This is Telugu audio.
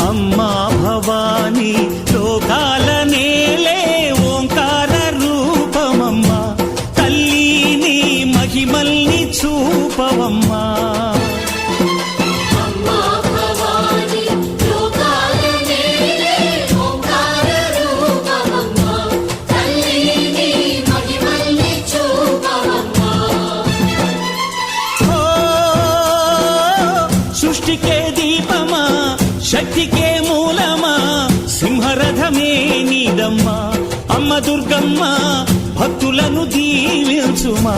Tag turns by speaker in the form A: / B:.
A: అమ్మా భవానీ లోకాల నేలే ఓంకార రూపమమ్మా తల్లి నీ మహిమల్ని చూపవమ్మా సృష్టికే దీపమా శక్తికే మూలమా సింహరథమే నీదమ్మా అమ్మ దుర్గమ్మ భక్తులను దీవించుమా